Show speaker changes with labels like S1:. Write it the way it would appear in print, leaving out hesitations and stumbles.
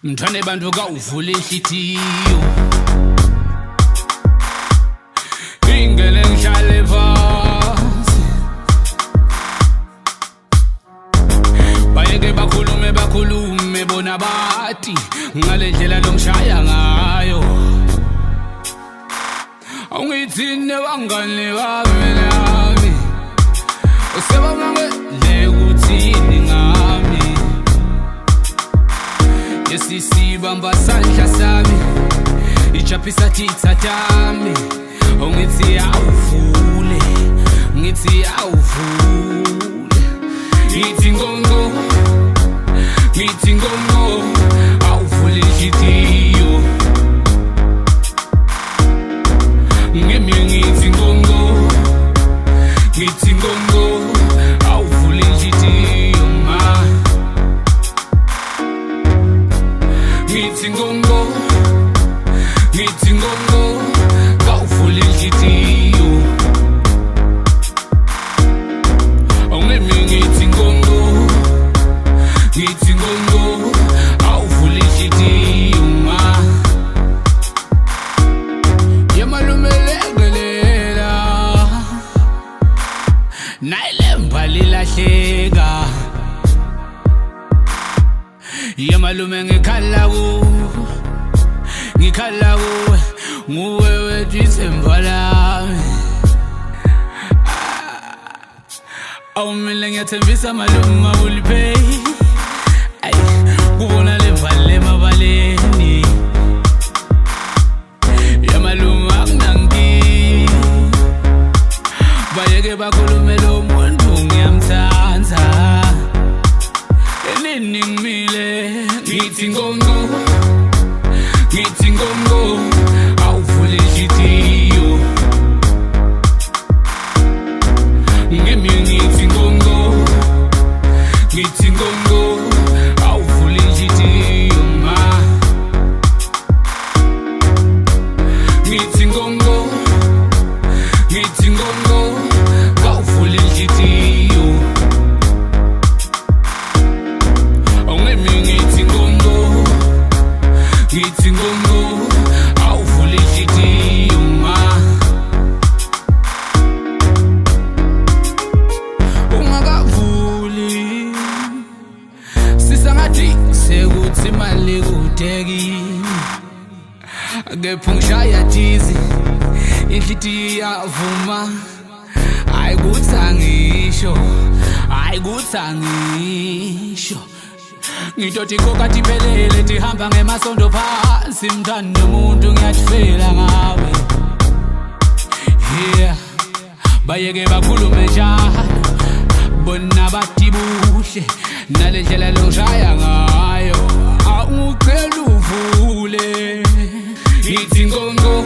S1: Mthwane bantu kawuvula inhlitiyo ingene ngihlale phansi bayeke bakhulume bona bathi ngale ndlela longishaya ngayo awungithine bangane bami nami usebangele ukuthini ngami yesisibamba sandla sami ichapisa titsatami ungithi awuvule ngithi awuvule ngithi ngongo awuvule inhlitiyo ngemi ngithi ngongo awuvule inhlitiyo ma ngithi ngongo kawuvule inhlitiyo ongemi ngithi ngongo awuvule inhlitiyo ma yemalumelekelela nayilemba lilahleka yemalume ngikhala kuwe nguwe wethu ithemba lami awumile ngiyathembisa malume awulipay kubona levale emabaleni yemalume akunangi bayeke bakhulume lo muntu ngiyamthanda elini ngimile ngithi ngongo awuvule inhlitiyo ngemi ngithi ngongo awuvule inhlitiyo ma ngithi ngongo kawuvule inhlitiyo ongemi ngithi ngongo awuvule inhlitiyo ma ungakavuli sisangathi sekuthi imali kudekile kepha ngishaya thizi inhlitiyo yavuma ayikuthi angisho ngitoti kokati pelele tihamba ngemasondo phansi mthanda umuntu ngiyajifela ngawe bayeke bakhulume njalo bona bathi buhle nale ndlela longishaya ngayo awucela uvule ngithi ngongo